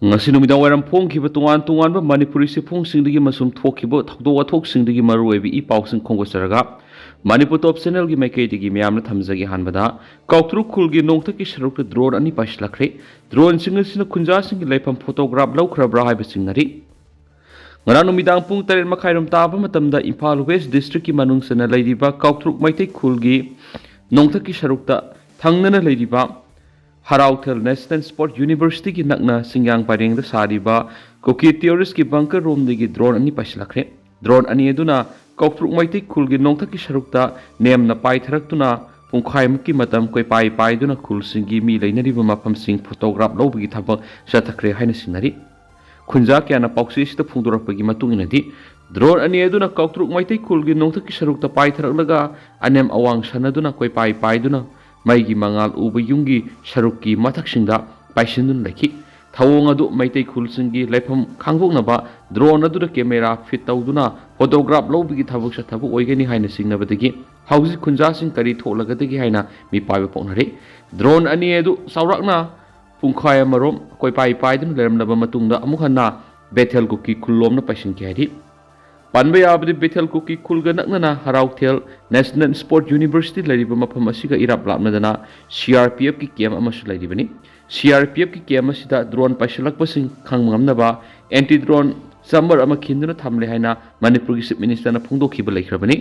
ngasi numidang wairam phongkhiba tungan manipuri siphongsingdagi masum thokhiba thakdo wathokingdagi maruoibi I pausing khongosaraga manipur top channel gi maikaidagi miyamna thamjagi hanbada kautruk khulgi nongthaki sarukta drone ani paislakre drone singasina khunja singi Leipham photograph loukhraba haiba singnari ngarang numidang pung 8 makhairom taba matamda Imphal West district ki manungsana leiriba kautruk maitai khulgi nongthaki sarukta thangnana leiriba Harauthel National Sport University ki nakna singyang pareng da sariba koki theorist ki bunker room degi drone ani paislakre drone ani eduna kautruk maitai khulgi nongthaki sarukta nem na pai tharaktuna pungkhai maki matam koi pai duna khul singi mi leinariba mafam sing photograph lobgi thabak sathakre haina sinari khunja kyana pausi sita phungdorapagi matungina di drone ani eduna kautruk maitai khulgi nongthaki sarukta pai tharaklaga anem awang sanaduna koi pai duna maigi mangal uba yungi saruki mathaksingda paisindun laki thawong adu maitai khulsingi Leipham khangboknaba drone adu camera fit tawduna photograph lobigi thabuk sa thabu oigani haina singnabadagi hauji khunja sing kari tholagadagi haina mi paiba poknare drone ani edu saurakna pungkhai amarom koi pai dun leramnaba matungda amukhanna Bethel kuki khullomna paisinki haidi Panba yabadi Bethel kuki khulga naknana Harauthel National Sport University lariba mafam asiga irap lapnadana CRPF ki camp amasu laribani CRPF ki camp asida drone paisalakpasing khangmngamnaba anti drone summer ama khinduna thamle haina Manipur gi chief minister na phungdokhiba laikhrabani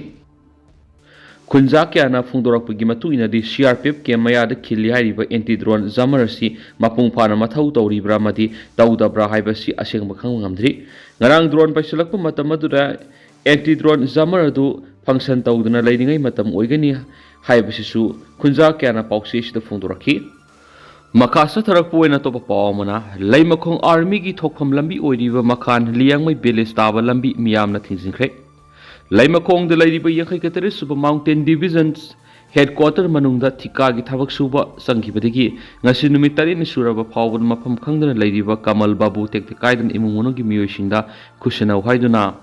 Khunja kyana phungdorakpagi matungina di CRPF camp mayada khilli hariba anti drone summer si mapung phana mathau tawribra madi tawdabra haibasi asengba khangmngamdri ngarang drone paisalakpa matam adura anti drone summer adu function tawduna leiringai matam oigani haibasisu khunja kyana pausi sida phungdorakhi Makasa tharakpu oina topa pawmana Leimakhong army gi thokpham lambi oiriba makhan liangmai village taba lambi miyamna thingsinkhre Leimakhong de lairiba yankhai katare suba mountain divisions headquarter manungda thika gi thabak suba sanghibadagi ngasi numit tari ni suraba phawbun mafam khangdana lairiba Kamal Babu tekte kaidan imungono gi miyoisingda khusana haiduna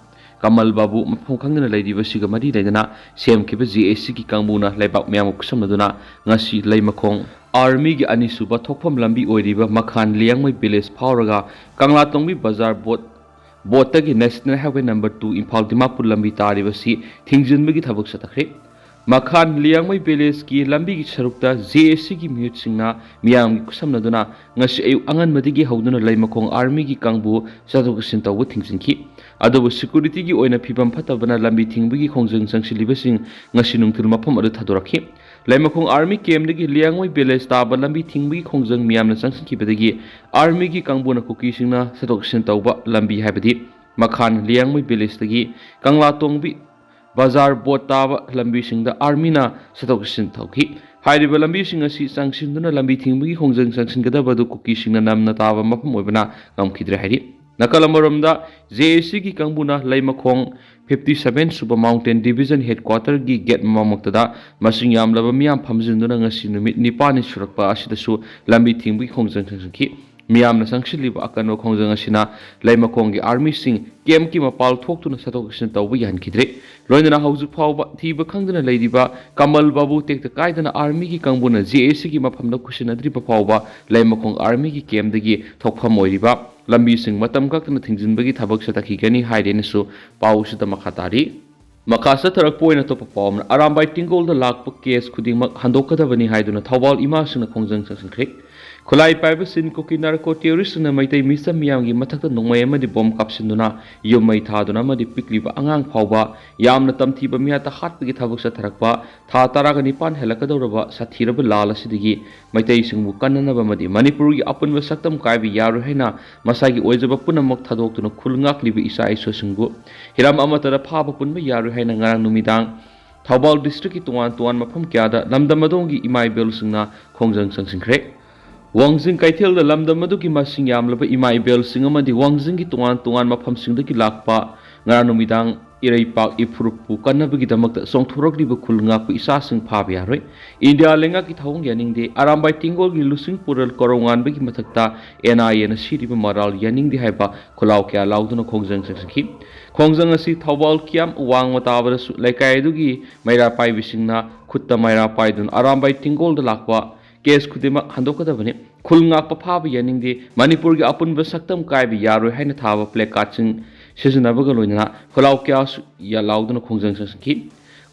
Kamal Babu mafam khangdana lairiba siga mari leidana semkhiba GSC ki kangbuna leibak miyam kusamnaduna ngasi Leimakhong army gi ani suba thokpham lambi oiriba makhan liangmai village phawraga Kangla Tongbi bazar bot tagi national highway number 2 Imphal Dimapur lambi taribasi thingjinbagi thabak satakre makhan liangmai village ki lambi gi sarukta JSC gi mute singna miyam gi kusamnaduna ngasi ayu angan madigi hauduna Leimakhong army gi kangbu sadokasin tawu thingsinki adobu security gi oina phibam phatabana lambi thingbagi khongjang sangsilibasing ngasi nungthil mafam adu thadorakhi Leimakhong army camp dagi liangmai village taba lambi thingbagi khongjang miyamna sangsinkibadagi army gi kangbuna kuki singna sadokasin tawba lambi haibadi makhan liangmai village dagi Kangla Tongbi bazar bot taba lambi singda army na sadokasin tawki hairiba lambi sing asi sangsinduna lambi thingbagi khongjang sangsingadabadu kuki singna namna taba mafam oibana ngamkhidre hairi Nakalamaromda JSC ki kangbuna Leimakhong 57 Super Mountain Division Headquarter gi gate mamoktada masing yamlaba miyam phamjinduna ngasi numit nipani surakpa asidasu lambi thingbi khongjang sangki miyamna sangsilliba akanwa khongjang asina Leimakhong gi army sing camp ki mapal thoktuna sadokasin tawba yankhidre loinana hauju phawba thiba khangdana leiriba Kamal Babu tekta kaidana army gi kangbuna JSC gi maphamda kusinadriba phawba Leimakhong army gi camp dagi thokpham oiriba lambi sing matam kaktana thingjinbagi thabak satakigani hairenasu pausida makhatari makasa tharakpoina topa pawmna arambai tingol da lakpa case khudingmak handokadabani haiduna thawbal ima singna khongjang sangsinkre khulai paiba sin koki narco terrorist na maitai misa miyamgi mathakta nongmai amadi bom kapsinduna yomai thaduna amadi pikliba angang phawba yamna tamthiba miyata hatpagi thabak satharakpa tha taraga nipan helakadoraba sathiraba lal asidigi maitai singbu kannanaba amadi Manipur gi apunba saktam kaibi yaru haina masagi oijaba punamak thadoktuna khulngakliba isa iso singbu hiram amatara phaba punba yaru haina ngarang numidang Thawbal district ki tuan mafam kyada lamdamadongi imai bel singna khongjang sangsinkre Wangjing kaithel da lamdamadu ki masing yamlaba imai bel singamadi wangjing ki tuan mafam singda ki lakpa ngarang numidang iraipak ifurukpu kannabagi damakta songthurokliba khulngakpu isa sing phabi yaroi India lenga ki thawong yaningde arambai tingol gi lusing pural korongan bagi mathakta NIA na siriba maral yaningde haiba khulaw kya lauduna khongjang sangki khongjang asi thawbal kiam wang matabara laikai dugi maira pai bisingna khutta maira pai dun arambai tingol da lakwa case खुदिमक हंदोकदबनी खुल ngakpa phaba yaningdi manipur gi apunba saktam kaibi yaroi haina thaba placard sing sijunabaga loinana kholau kya ya lauduna khongjang sangki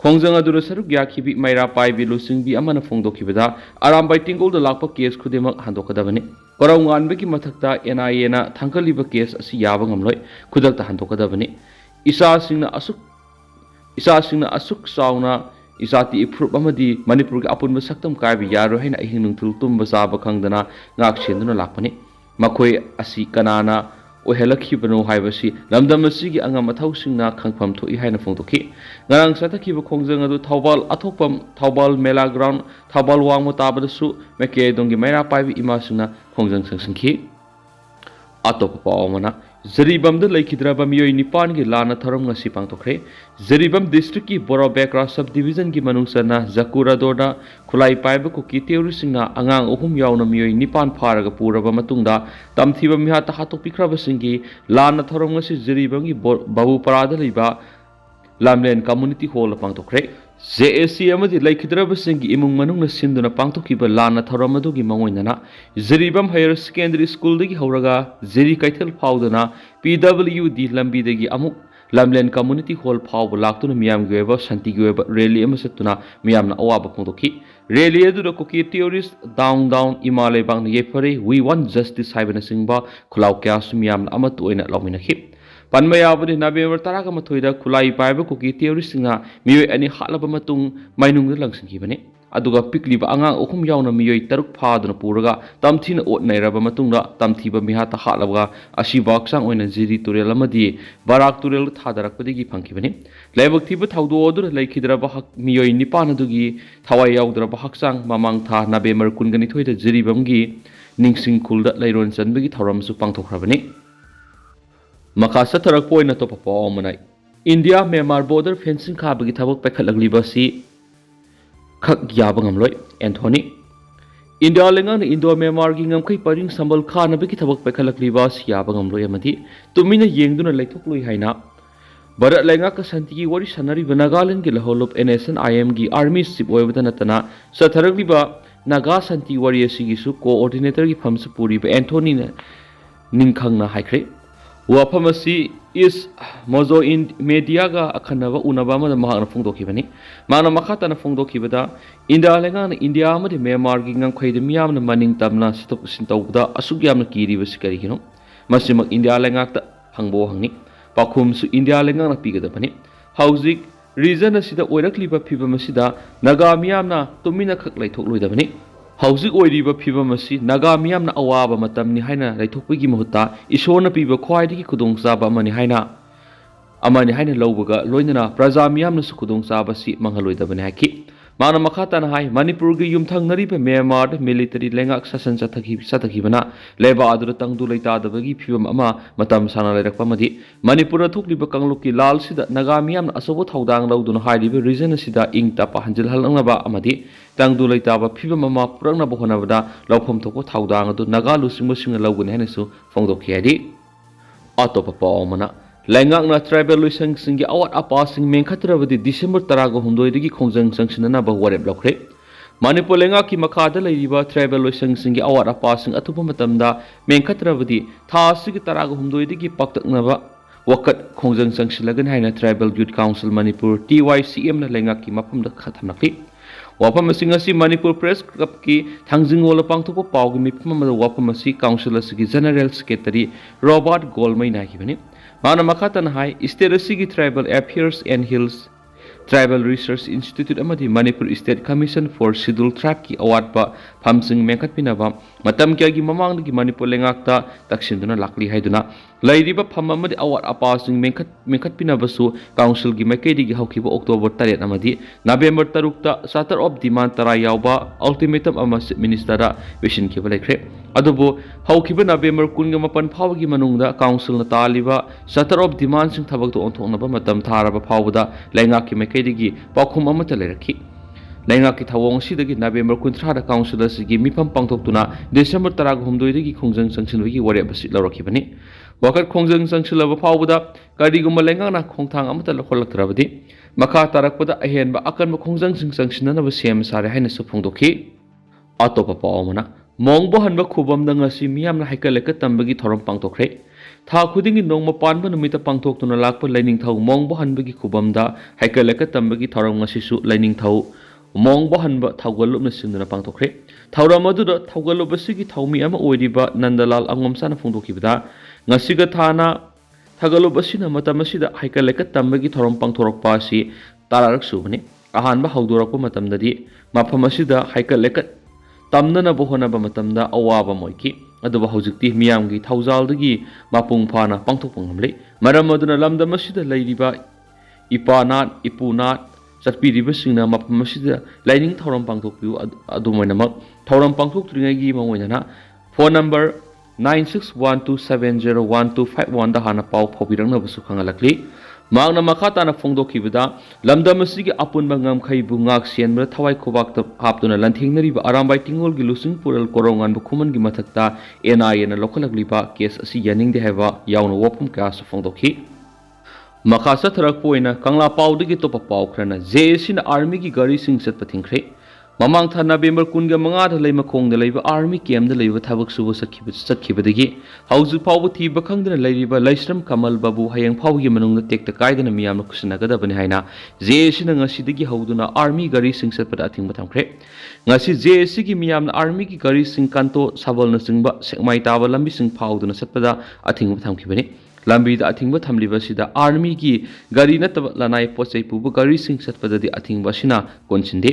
khongjang adura saruk yakhibi maira paibi lusingbi amana phongdokibada arambai tingol da lakpa kes khudimak handokadabani korau nganbegi mathakta NIA na thangkaliba kes asi yaba ngamloi khudakta handokadabani isa singna asuk sauna isati iprup amadi manipur gi apunba saktam kaibi yaroi haina ahin nungthul tumba saba khangdana ngak chenduna lakpani makhoi asi kanana ohelakibano haibasi lamdam asigi angam athausinga khangpham thoi haina phongdokhi ngarang satakhiba khongjang adu thawbal athokpam thawbal mela ground thawbal wangmo tabadasu meke dongi maira paibi imasuna khongjang sangsingki atop paomana Zaribam da laikhidraba miyoi nipan gi lana tharam ngasi pangtokre Zaribam district ki Boro Bekra subdivision gi manungsana Zakura Dorda khulai paiba ko ki theory singna angang ohum yauna miyoi nipan pharaga puraba matungda tamthiba miha ta hatok pikraba singi lana tharam ngasi Zaribam gi babu parada leiba lamlen community hall pangtokre JSC amadi laikhidraba singi imung manungna sinduna pangtokiba lana tharam adugi mangoinana Zaribam Higher Secondary School dagi hauraga Zeri Kaithal phaudana PWD lambi dagi amuk lamlen community hall phauba laktuna miyam gweba shanti gweba rally amasatuna miyamna awaba phongdokhi rally adura koki theorist down Himalay bangna yefare we want justice haibana singba khulau kya sumiyamna amatu oina lawminakhi Panmayabadi November Taraga Matoida Kulai Bible Cookie Theory Singa Mio any Halabamatung Minung Langsin Kibane Aduga Pikli Anga Okum Yauna Mio Taruk Padana Puraga Tamtin Ot Nairaba Matunga Tamtiba Mihata Halaga Ashibak Sang on Ziri Turelamadi Barak Turel Tadarakpadi Pankibane Level Tiba Taudu order like Hidraba Mio Nipanadugi Tawai Yaudra Bahaksang Mamang Ta Nabemer Kunganitoida Ziri Bamgi Ningsing Kulda Lairon Sanbigi Taram Supangto Krabane Makasa tarak point na to papaomanay India Myanmar border fencing kabagi thabak pekhatlagli si khak yabang amloi Anthony India lengang Indo Myanmar gi ngamkai paring sambal kha na bagi thabak pekhatlagli si yabang amloi amati tumina yengduna leithokloi haina Barat lenga ka santi wari sanari Nagaland gi laholop NSN IM gi army ship oibata natana satharagli ba Naga santi wari asigi su coordinator gi phamsa puri ba Anthony na ningkhang na haikre Wapamasi is Mozo in Mediaga Akanava Unabama the Mahana Fungdokibani. Mana Makata Fungdokibada, India Langan, India Madi Myanmar Gingan Kwaidamiam, the Manning Tamna Sitop Sintoda, Asugam Kiri was Karikino, Masimak India Langata, Hangbo Hangi, Pakum su India Langan Piga the Pani, Housic, reason as the Orakliba Piba Masida, Nagamiamna, Tomina Kaklai Toklu the Pani. Housic oiriba phiba masi naga miyamna awaba matamni haina raithokpigi mahuta isona piba khwaidigi khudongchaba amani haina lawbaga loinana praja miyamna su khudongchaba si mangaloidabani haki mana makhata na hai Manipur gi yumthangnariba Myanmar military lengak sasan sathakibana leba adura tangdu leita dabagi phibam ama matam sana lerakpa madi Manipur thukliba kangluki lal sida naga miyamna asobo thaudang lawduna hairiba region sida ingta pa hanjil halngnaba amadi tangdu leita ba phibam ama purangna bohonabada lawphom thoko thaudang adu naga lusingba singa lawgune hanesu phongdokhi adi atopa paomana Langakna tribal lusang singi awat apa sing mengkhatrabadi December tarago humdoidagi khongjang sangsinana ba warep lokre Manipur lengaki makhada leiriba tribal lusang singi awat apa sing atupa matamda mengkhatrabadi tha sigi tarago humdoidagi paktaknaba wakat khongjang sangsilagan haina tribal youth council Manipur TYCM na lengaki mapamda khathamnaki Wapam asing Manipur Press Club ki thangjing wala pangthopa pawgi mipamada wapam asi council asigi general secretary Robert Golmai na hibani Mana makatan hai state asigi tribal affairs and hills Tribal Research Institute amadi Manipur State Commission for Scheduled Tribe ki award pa phamsing mengkhat pinaba matam kya gi mamang gi Manipur lengakta takshinduna lakli haiduna lairiba pham amadi award apasing mengkhat pinaba su council gi maikedi gi haukiba October 3 amadi November 3 ta Charter of Demand tara yauba ultimatum ama minister da vision ki balekre adubo haukiba November 18 phawgi manungda council na taliba Charter of Demand sing thabak to onthoknaba matam tharaba phawda lengak ki maikedi pakhum amata lerakhi Lengaki thawong sidagi November 13 da council asigi mifam pangthoktuna December 13 dagi khongjang sangsinwagi warep basi lawrakhibani wakat khongjang sangsilaba phawbada kariguma lengana khongthang amata lakholaktrabadi makha tarakpada ahenba akanba khongjang sangsinana ba sem sare haina su phongdokhi ꯑꯇꯣꯞꯄ ꯄꯥꯎ ꯑꯃꯅ ꯃꯣꯡꯕ ꯍꯟꯕ ꯈꯨꯕꯝꯗ ꯉꯁꯤ ꯃꯤꯌꯥꯝꯅ ꯍꯩꯀꯠ ꯂꯩꯀꯠ ꯇꯝꯕꯒꯤ ꯊꯧꯔꯝ ꯄꯥꯡꯊꯣꯛꯈ꯭ꯔꯦ꯫ ꯊꯥ ꯈꯨꯗꯤꯡꯒꯤ ꯅꯣꯡꯃ ꯄꯥꯟꯕ ꯅꯨꯃꯤꯠꯇ ꯄꯥꯡꯊꯣꯛꯇꯨꯅ ꯂꯥꯛꯄ ꯂꯩꯅꯤꯡꯊꯧ ꯃꯣꯡꯕ ꯍꯟꯕꯒꯤ ꯈꯨꯕꯝꯗ ꯍꯩꯀꯠ ꯂꯩꯀꯠ ꯇꯝꯕꯒꯤ ꯊꯧꯔꯝ ꯉꯁꯤꯁꯨ ꯂꯩꯅꯤꯡꯊꯧ ꯃꯣꯡꯕ ꯍꯟꯕ ꯊꯧꯒꯜꯂꯨꯞꯅ ꯁꯤꯟꯗꯨꯅ ꯄꯥꯡꯊꯣꯛꯈ꯭ꯔꯦ꯫ ꯊꯧꯔꯝ ꯑꯗꯨꯗ ꯊꯧꯒꯜꯂꯨꯞ ꯑꯁꯤꯒꯤ ꯊꯧꯃꯤ ꯑꯃ ꯑꯣꯏꯔꯤꯕ ꯅꯟꯗꯂꯥꯜ ꯑꯉꯣꯝꯆꯥꯅ ꯐꯣꯡꯗꯣꯛꯈꯤꯕꯗ ꯉꯁꯤꯒ ꯊꯥꯅ ꯊꯧꯒꯜꯂꯨꯞ ꯑꯁꯤꯅ ꯃꯇꯝ ꯑꯁꯤꯗ ꯍꯩꯀꯠ ꯂꯩꯀꯠ ꯇꯝꯕꯒꯤ ꯊꯧꯔꯝ ꯄꯥꯡꯊꯣꯔꯛꯄ ꯑꯁꯤ ꯇꯔꯥꯔꯛ ꯁꯨꯕꯅꯤ꯫ ꯑꯍꯥꯟꯕ ꯍꯧꯗꯣꯔꯛꯄ ꯃꯇꯝꯗꯗꯤ ꯃꯐꯝ ꯑꯁꯤꯗ ꯍꯩꯀꯠ ꯂꯩꯀꯠ ꯇꯝꯅꯅꯕ ꯍꯣꯠꯅꯕ ꯃꯇꯝꯗ ꯑꯋꯥꯕ ꯑꯃ ꯑꯣꯏꯈꯤ꯫ ꯑꯗꯨꯕꯨ ꯍꯧꯖꯤꯛꯇꯤ ꯃꯤꯌꯥꯝꯒꯤ ꯊꯧꯖꯥꯜꯗꯒꯤ ꯃꯄꯨꯡ ꯐꯥꯅ ꯄꯥꯡꯊꯣꯛꯄ ꯉꯝꯂꯦ꯫ ꯃꯔꯝ ꯑꯗꯨꯅ ꯂꯝꯗꯝ ꯑꯁꯤꯗ ꯂꯩꯔꯤꯕ ꯏꯄꯥꯅꯥꯠ ꯏꯄꯨꯅꯥꯠ ꯆꯠꯄꯤꯔꯤꯕꯁꯤꯡꯅ ꯃꯐꯝ ꯑꯁꯤꯗ ꯂꯥꯏꯅꯤꯡ ꯊꯧꯔꯝ ꯄꯥꯡꯊꯣꯛꯄꯤꯌꯨ꯫ ꯑꯗꯨꯃꯥꯏꯅꯃꯛ ꯊꯧꯔꯝ ꯄꯥꯡꯊꯣꯛꯇ꯭ꯔꯤꯉꯩꯒꯤ ꯃꯑꯣꯡꯗꯅ ꯐꯣꯟ ꯅꯝꯕꯔ 9612701251ꯗ ꯍꯥꯟꯅ ꯄꯥꯎ ꯐꯥꯎꯕꯤꯔꯛꯅꯕꯁꯨ ꯈꯪꯍꯜꯂꯛꯂꯤ꯫ ꯃꯍꯥꯛꯅ ꯃꯈꯥ ꯇꯥꯅ ꯐꯣꯡꯗꯣꯛꯈꯤꯕꯗ ꯂꯝꯗꯝ ꯑꯁꯤꯒꯤ ꯑꯄꯨꯟꯕ ꯉꯝꯈꯩꯕꯨ ꯉꯥꯛ ꯁꯦꯟꯕꯗ ꯊꯋꯥꯏ ꯈꯨꯕꯥꯛꯇ ꯍꯥꯞꯇꯨꯅ ꯂꯥꯟꯊꯦꯡꯅꯔꯤꯕ ꯑꯔꯥꯝꯕꯥꯏ ꯇꯤꯡꯒꯣꯜꯒꯤ ꯂꯨꯆꯤꯡ ꯄꯨꯔꯦꯜ ꯀꯣꯔꯧꯉꯥꯟꯕ ꯈꯨꯃꯟꯒꯤ ꯃꯊꯛꯇ NIAꯅ ꯂꯧꯈꯠꯂꯛꯂꯤꯕ ꯀꯦꯁ ꯑꯁꯤ ꯌꯥꯅꯤꯡꯗꯦ ꯍꯥꯏꯕ ꯌꯥꯎꯅ ꯋꯥꯐꯝ ꯀꯌꯥꯁꯨ ꯐꯣꯡꯗꯣꯛꯈꯤ꯫ ꯃꯈꯥ ꯆꯠꯊꯔꯛꯄ ꯑꯣꯏꯅ ꯀꯪꯂꯥ ꯄꯥꯎꯗꯒꯤ ꯑꯇꯣꯞꯄ ꯄꯥꯎ ꯈꯔꯅ JACꯅ ꯑꯥꯔꯃꯤꯒꯤ ꯒꯥꯔꯤꯁꯤꯡ ꯆꯠꯄ ꯊꯤꯡꯈ꯭ꯔꯦ꯫ ꯃꯃꯥꯡ ꯊꯥ ꯅꯕꯦꯝꯕꯔ 15ꯗ ꯂꯩꯃꯈꯣꯡꯗ ꯂꯩꯕ ꯑꯥꯔꯃꯤ ꯀꯦꯝꯞꯗ ꯂꯩꯕ ꯊꯕꯛ ꯁꯨꯕ ꯆꯠꯈꯤꯕꯗꯒꯤ ꯍꯧꯖꯤꯛ ꯐꯥꯎꯕ ꯊꯤꯕ ꯈꯪꯗꯅ ꯂꯩꯔꯤꯕ ꯂꯩꯁ꯭ꯔꯝ ꯀꯃꯜ ꯕꯥꯕꯨ ꯍꯌꯦꯡ ꯐꯥꯎꯕꯒꯤ ꯃꯅꯨꯡꯗ ꯇꯦꯛꯇ ꯀꯥꯏꯗꯅ ꯃꯤꯌꯥꯝꯅ ꯈꯨꯠꯁꯤꯟꯅꯒꯗꯕꯅꯤ ꯍꯥꯏꯅ JACꯅ ꯉꯁꯤꯗꯒꯤ ꯍꯧꯗꯨꯅ ꯑꯥꯔꯃꯤ ꯒꯥꯔꯤꯁꯤꯡ ꯆꯠꯄꯗ ꯑꯊꯤꯡꯕ ꯊꯝꯈ꯭ꯔꯦ꯫ ꯉꯁꯤ JACꯒꯤ ꯃꯤꯌꯥꯝꯅ ꯑꯥꯔꯃꯤꯒꯤ ꯒꯥꯔꯤꯁꯤꯡ ꯀꯥꯟꯇꯣ ꯁꯕꯜꯅꯆꯤꯡꯕ ꯁꯦꯛꯃꯥꯏ ꯇꯥꯕ ꯂꯝꯕꯤꯁꯤꯡ ꯐꯥꯎꯗꯨꯅ ꯆꯠꯄꯗ ꯑꯊꯤꯡꯕ ꯊꯝꯈꯤꯕꯅꯤ꯫ ꯂꯝꯕꯤꯗ ꯑꯊꯤꯡꯕ ꯊꯝꯂꯤꯕꯁꯤꯗ ꯑꯥꯔꯃꯤꯒꯤ ꯒꯥꯔꯤ ꯅꯠꯇꯕ ꯂꯅꯥꯏ ꯄꯣꯠꯆꯩ ꯄꯨꯕ ꯒꯥꯔꯤꯁꯤꯡ ꯆꯠꯄꯗꯗꯤ ꯑꯊꯤꯡꯕ ꯑꯁꯤꯅ ꯀꯣꯟꯁꯤꯟꯗꯦ꯫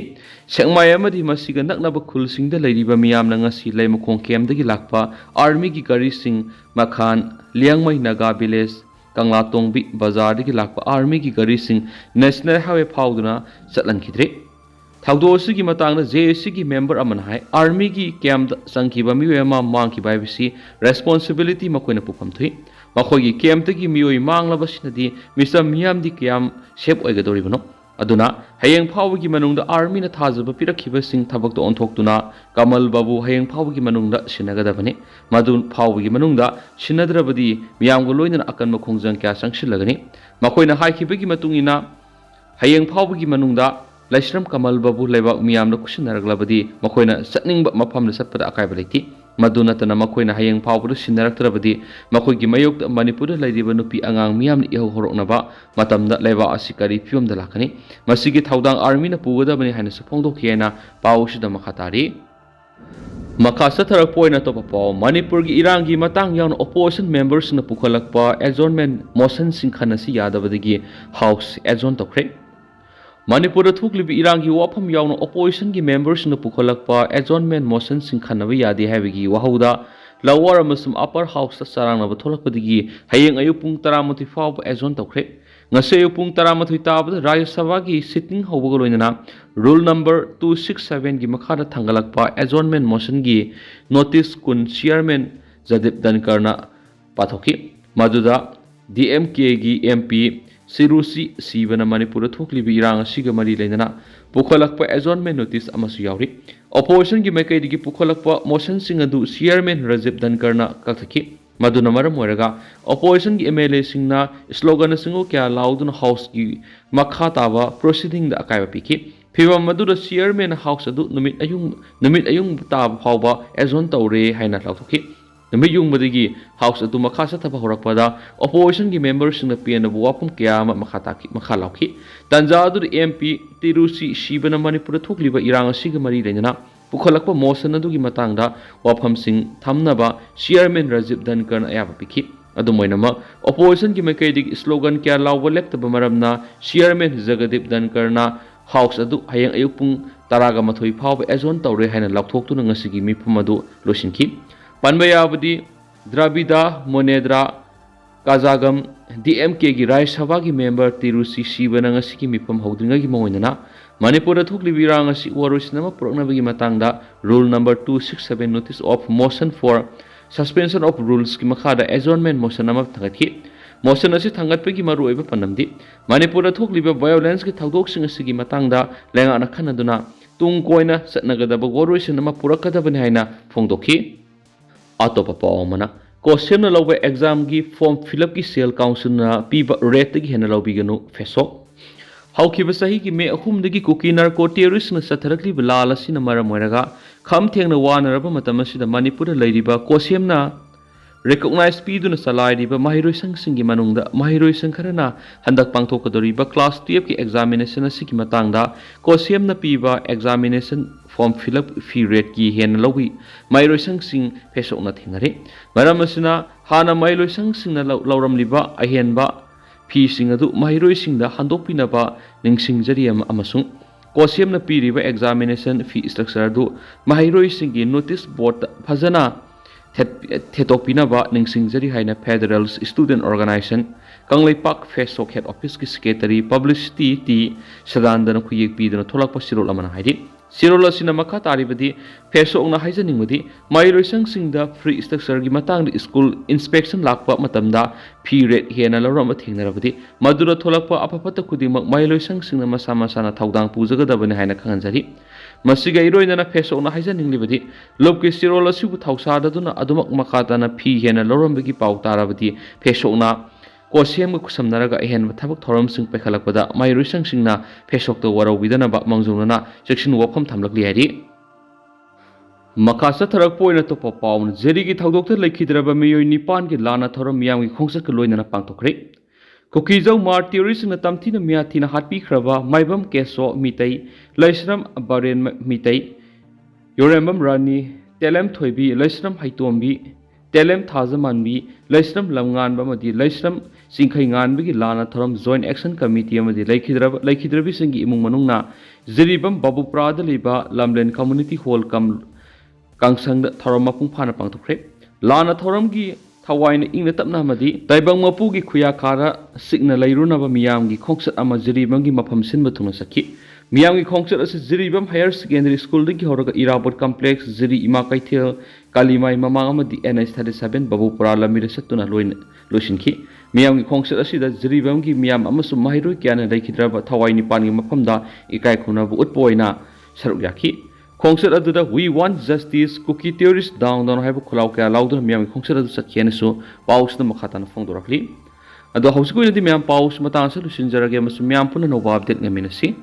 ꯁꯦꯛꯃꯥꯏ ꯑꯃꯗꯤ ꯃꯁꯤꯒ ꯅꯛꯅꯕ ꯈꯨꯜꯁꯤꯡꯗ ꯂꯩꯔꯤꯕ ꯃꯤꯌꯥꯝꯅ ꯉꯁꯤ ꯂꯩꯃꯈꯣꯡ ꯀꯦꯝꯞꯗꯒꯤ ꯂꯥꯛꯄ ꯑꯥꯔꯃꯤꯒꯤ ꯒꯥꯔꯤꯁꯤꯡ ꯃꯈꯥꯟ ꯂꯤꯌꯥꯡꯃꯩ ꯅꯥꯒꯥ ꯚꯤꯂꯦꯖ ꯀꯪꯂꯥꯇꯣꯡꯕꯤ ꯕꯖꯥꯔꯗꯒꯤ ꯂꯥꯛꯄ ꯑꯥꯔꯃꯤꯒꯤ ꯒꯥꯔꯤꯁꯤꯡ ꯅꯦꯁꯅꯦꯜ ꯍꯥꯏꯋꯦ ꯐꯥꯎꯗꯨꯅ ꯆꯠꯍꯟꯈꯤꯗ꯭ꯔꯦ꯫ ꯊꯧꯗꯣꯛ ꯑꯁꯤꯒꯤ ꯃꯇꯥꯡꯗ JACꯒꯤ ꯃꯦꯝꯕꯔ ꯑꯃꯅ ꯍꯥꯏ ꯑꯥꯔꯃꯤꯒꯤ ꯀꯦꯝꯞꯗ ꯆꯪꯈꯤꯕ ꯃꯤꯑꯣꯏ ꯑꯃ ꯃꯥꯡꯈꯤꯕ ꯍꯥꯏꯕꯁꯤ ꯔꯦꯁꯄꯣꯟꯁꯤꯕꯤꯂꯤꯇꯤ ꯃꯈꯣꯏꯅ ꯄꯨꯐꯝ ꯊꯣꯛꯏ꯫ ꯃꯈꯣꯏꯒꯤ ꯀꯦꯝꯞꯇꯒꯤ ꯃꯤꯑꯣꯏ ꯃꯥꯡꯂꯕꯁꯤꯅꯗꯤ ꯃꯤꯆꯝ ꯃꯤꯌꯥꯝꯗꯤ ꯀꯌꯥꯝ ꯁꯦꯞ ꯑꯣꯏꯒꯗꯧꯔꯤꯕꯅꯣ? ꯑꯗꯨꯅ ꯍꯌꯦꯡ ꯐꯥꯎꯕꯒꯤ ꯃꯅꯨꯡꯗ ꯑꯥꯔꯃꯤꯅ ꯊꯥꯖꯕ ꯄꯤꯔꯛꯈꯤꯕꯁꯤꯡ ꯊꯕꯛꯇ ꯑꯣꯟꯊꯣꯛꯇꯨꯅ ꯀꯃꯜ ꯕꯥꯕꯨ ꯍꯌꯦꯡ ꯐꯥꯎꯕꯒꯤ ꯃꯅꯨꯡꯗ ꯁꯤꯟꯅꯒꯗꯕꯅꯤ꯫ ꯃꯗꯨ ꯐꯥꯎꯕꯒꯤ ꯃꯅꯨꯡꯗ ꯁꯤꯟꯅꯗ꯭ꯔꯕꯗꯤ ꯃꯤꯌꯥꯝꯒ ꯂꯣꯏꯅꯅ ꯑꯀꯟꯕ ꯈꯣꯡꯖꯪ ꯀꯌꯥ ꯆꯪꯁꯤꯜꯂꯒꯅꯤ꯫ ꯃꯈꯣꯏꯅ ꯍꯥꯏꯈꯤꯕꯒꯤ ꯃꯇꯨꯡꯏꯟꯅ ꯍꯌꯦꯡ ꯐꯥꯎꯕꯒꯤ ꯃꯅꯨꯡꯗ ꯂꯩꯁ꯭ꯔꯝ ꯀꯃꯜ ꯕꯥꯕꯨ ꯂꯩꯕꯥꯛ ꯃꯤꯌꯥꯝꯅ ꯈꯨꯠꯁꯤꯟꯅꯔꯛꯂꯕꯗꯤ ꯃꯈꯣꯏꯅ ꯆꯠꯅꯤꯡꯕ ꯃꯐꯝꯗ ꯆꯠꯄꯗ ꯑꯀꯥꯏꯕ ꯂꯩꯇꯦ꯫ ꯃꯗꯨ ꯅꯠꯇꯅ ꯃꯈꯣꯏꯅ ꯍꯌꯦꯡ ꯐꯥꯎꯕꯗ ꯁꯤꯟꯅꯔꯛꯇ꯭ꯔꯕꯗꯤ ꯃꯈꯣꯏꯒꯤ ꯃꯥꯌꯣꯛꯇ ꯃꯅꯤꯄꯨꯔꯗ ꯂꯩꯔꯤꯕ ꯅꯨꯄꯤ ꯑꯉꯥꯡ ꯃꯤꯌꯥꯝꯅ ꯏꯍꯧ ꯍꯧꯔꯛꯅꯕ ꯃꯇꯝꯗ ꯂꯩꯕꯥꯛ ꯑꯁꯤ ꯀꯔꯤ ꯐꯤꯕꯝꯗ ꯂꯥꯛꯀꯅꯤ? ꯃꯁꯤꯒꯤ ꯊꯧꯗꯥꯡ ꯑꯥꯔꯃꯤꯅ ꯄꯨꯒꯗꯕꯅꯤ ꯍꯥꯏꯅꯁꯨ ꯐꯣꯡꯗꯣꯛꯈꯤ ꯍꯥꯏꯅ ꯄꯥꯎ ꯑꯁꯤꯗ ꯃꯈꯥ ꯇꯥꯔꯤ꯫ ꯃꯈꯥ ꯆꯠꯊꯔꯛꯄ ꯑꯣꯏꯅ ꯑꯇꯣꯞꯄ ꯄꯥꯎ ꯃꯅꯤꯄꯨꯔꯒꯤ ꯏꯔꯥꯡꯒꯤ ꯃꯇꯥꯡ ꯌꯥꯎꯅ ꯑꯣꯄꯣꯖꯤꯁꯟ ꯃꯦꯝꯕꯔꯁꯤꯡꯅ ꯄꯨꯈꯠꯂꯛꯄ ꯑꯦꯖꯣꯔꯟꯃꯦꯟ ꯃꯣꯁꯟꯁꯤꯡ ꯈꯟꯅꯁꯤ ꯌꯥꯗꯕꯗꯒꯤ ꯍꯥꯎꯁ ꯑꯦꯖꯣꯔꯟ ꯇꯧꯈ꯭ꯔꯦ꯫ ꯃꯅꯤꯄꯨꯔꯗ ꯊꯣꯛꯂꯤꯕ ꯏꯔꯥꯡꯒꯤ ꯋꯥꯐꯝ ꯌꯥꯎꯅ ꯑꯣꯄꯣꯖꯤꯁꯟꯒꯤ ꯃꯦꯝꯕꯔꯁꯤꯡꯅ ꯄꯨꯈꯠꯂꯛꯄ ꯑꯦꯖꯣꯔꯟꯃꯦꯟ ꯃꯣꯁꯟꯁꯤꯡ ꯈꯟꯅꯕ ꯌꯥꯗꯦ ꯍꯥꯏꯕꯒꯤ ꯋꯥꯍꯧꯗ ꯂꯋꯥꯔ ꯑꯃꯁꯨꯡ ꯑꯞꯄꯔ ꯍꯥꯎꯁꯇ ꯆꯔꯥꯡꯅꯕ ꯊꯣꯛꯂꯛꯄꯗꯒꯤ ꯍꯌꯦꯡ ꯑꯌꯨꯛ ꯄꯨꯡ 12 ꯐꯥꯎꯕ ꯑꯦꯖꯣꯔꯟ ꯇꯧꯈ꯭ꯔꯦ꯫ ꯉꯁꯤ ꯑꯌꯨꯛ ꯄꯨꯡ 12 ꯇꯥꯕꯗ ꯔꯥꯖ꯭ꯌ ꯁꯚꯥꯒꯤ ꯁꯤꯇꯤꯡ ꯍꯧꯕꯒ ꯂꯣꯏꯅꯅ ꯔꯨꯜ ꯅꯝꯕꯔ 267ꯒꯤ ꯃꯈꯥꯗ ꯊꯥꯡꯒꯠꯂꯛꯄ ꯑꯦꯖꯣꯔꯟꯃꯦꯟ ꯃꯣꯁꯟꯒꯤ ꯅꯣꯇꯤꯁ ꯀꯨꯟ ꯆꯤꯌꯔꯃꯦꯟ ꯖꯒꯗꯤꯞ ꯙꯟꯀꯔꯅ ꯄꯥꯊꯣꯛꯈꯤ꯫ ꯃꯗꯨꯗ DMKꯒꯤ MP ꯁꯤꯔꯨꯆꯤ ꯁꯤꯕꯅ ꯃꯅꯤꯄꯨꯔꯗ ꯊꯣꯛꯂꯤꯕ ꯏꯔꯥꯡ ꯑꯁꯤꯒ ꯃꯔꯤ ꯂꯩꯅꯅ ꯄꯨꯈꯠꯂꯛꯄ ꯑꯦꯖꯣꯔꯟꯃꯦꯟ ꯅꯣꯇꯤꯁ ꯑꯃꯁꯨ ꯌꯥꯎꯔꯤ꯫ ꯑꯣꯄꯣꯖꯤꯁꯟꯒꯤ ꯃꯥꯏꯀꯩꯗꯒꯤ ꯄꯨꯈꯠꯂꯛꯄ ꯃꯣꯁꯟꯁꯤꯡ ꯑꯗꯨ ꯆꯤꯌꯔꯃꯦꯟ ꯔꯥꯖꯤꯞ ꯙꯟꯀꯔꯅ ꯀꯛꯊꯠꯈꯤ꯫ ꯃꯗꯨꯅ ꯃꯔꯝ ꯑꯣꯏꯔꯒ ꯑꯣꯄꯣꯖꯤꯁꯟꯒꯤ MLAꯁꯤꯡꯅ ꯁ꯭ꯂꯣꯒꯥꯟꯅꯆꯤꯡꯕ ꯀꯌꯥ ꯂꯥꯎꯗꯨꯅ ꯍꯥꯎꯁꯀꯤ ꯃꯈꯥ ꯇꯥꯕ ꯄ꯭ꯔꯣꯁꯤꯗꯤꯡꯗ ꯑꯀꯥꯏꯕ ꯄꯤꯈꯤ꯫ ꯐꯤꯚꯝ ꯑꯗꯨꯗ ꯆꯤꯌꯔꯃꯦꯟꯅ ꯍꯥꯎꯁ ꯑꯗꯨ ꯅꯨꯃꯤꯠ ꯑꯌꯨꯡꯕ ꯇꯥꯕ ꯐꯥꯎꯕ ꯑꯦꯖꯣꯔꯟ ꯇꯧꯔꯦ ꯍꯥꯏꯅ ꯂꯥꯎꯊꯣꯛꯈꯤ꯫ ꯅꯨꯃꯤꯠ ꯌꯨꯡꯕꯗꯒꯤ ꯍꯥꯎꯁ ꯑꯗꯨ ꯃꯈꯥ ꯆꯠꯊꯕ ꯍꯧꯔꯛꯄꯗ ꯑꯣꯄꯣꯖꯤꯁꯟꯒꯤ ꯃꯦꯝꯕꯔꯁꯤꯡꯅ ꯄꯦꯟꯗꯕ ꯋꯥꯐꯝ kaya ama makha laukhi tanja adu MP Tirusi Shibana Manipura thukliba irang asiga mari leina pukhalakpa motion adugi matangda wafamsing thamnaba chairman Rajiv Dhankar ayaba pikhi adumoinama opposition ki maikaidik slogan kya lawba leptaba maramna chairman Jagadip Dhankar na house adu hayang ayuk pung taraga mathoi phawba azon tawre haina laukthoktu ngasigi mifum adu losinki panbayabadi Dravida Monedra Kazagam DMK gi Rai Sabha gi member Tirusi Shibana ngasigi mifum hodringa gi moinana Manipur thukli birang asi warusinama prokna bagi matangda rule number 267 notice of motion for suspension of rules ki makhada adjournment motion ama thangakhi motion asi thangat pegi maru oiba panamdi Manipur thukli violence ki thagdok sing asigi matangda lenga na khanaduna tung koina satnagadaba warusinama purakadabani haina phongdokhi atopa pawmana question na lawba exam gi form fill up ki sale council na piba rate gi hena lawbiganu feso Haukiba sahi ki me ahum dagi cookie narco terrorist na satharakli balala sina mara moiraga kham thengna wanaraba matam asida Manipur leiriba kosemna recognize piduna salairiba mahiroisang singi manungda mahiroisang kharana handak pangthokadoriba class 12 ki examination asiki matangda kosemna piba examination form fill up fee rate ki hen lowi mahiroisang sing phesokna thengare maram asina hana mahiroisang singna lauram liba ahenba fee sing adu mahiroising da handokpinaba ningsingjari amasung kosemna piriba examination fee structure du mahiroising ki notice board phajana Thetopinaba Ningsingjari Haina Federal Student Organization Kanglaipak Fesok Head Office ki Secretary Publicity T Sadandana Kuyek Pidana Tolak Pasirol Amana Haidi Sirola Sinamaka Taribadi Fesok na Haisaningudi Mahiroisang Singda Free Structure gi Matang School Inspection Lakpa Matamda Fee rate hena lorama thingnarabadi Madura Tolakpa Apapata Kudimak Mahiroisang Singna Masama Sana Tawdang Pujagadabani Haina Kanganjari Masiga iroina Fesok na Haisaninglibadi Lobki Sirola Sibu Tausadaduna Adumak Makatana Fee hena lorambagi Pautarabadi Fesok na Kosem Kusamnaraga Hen Tabak Toram Sing Pekalakpada Mahiroisang Singna Fesok to Waro Vidana Mangzunana section Wapam Tamlakli Hadi Makasa Tarak Point to Papaun Zerigi Taudoka Lakidraba Mayo Nipan ki Lana Toram Miami Kongsa Kaloina Pantokre Kokizau Martyrs in the Tamtina Miatina Hatpi Krava Maibam Keso Mitei Laisram Baren Mitei Yorembam Rani Telem Toibi Laisram Haitombi Telem Tazamanbi Laisram Langan Bamadi Laisram Sinkaingan Bigi Lana Toram Joint Action Committee Amadi Lakidrabi Singi Imunganuna Zeribam Babu Prada Liba Lamlen Community Hall Kangsang Thoramapung Pana Pantokre Lana Thoramgi Tawain in the Tapnamadi Taibang Mapugi Kuyakara Signal Lairunaba Miamgi Kongsat Ama Zeribangi Mapam Sinbatunasaki Miami Kongsat as Zeribam Higher Secondary School Diki Horaga Irabot Complex Zeri Imakaitil Kalimai Mamama di NS37 Babu Prala Mirasatuna Lushinki Miami Kongsat as the Zeribamgi Miam Amasu Mahiru Kiana Lakidraba Tawaini Pani Mapamda Ikai Kunabu Utboina Saruk Yaki Kongsat aduda we want justice cookie theories down have kulau kaya laudur miam kongsat adu sakhian so paus na makhatan phongdorakli ado hausiku ina di miam paus matang solution jarage mas miam puna no update ngaminasi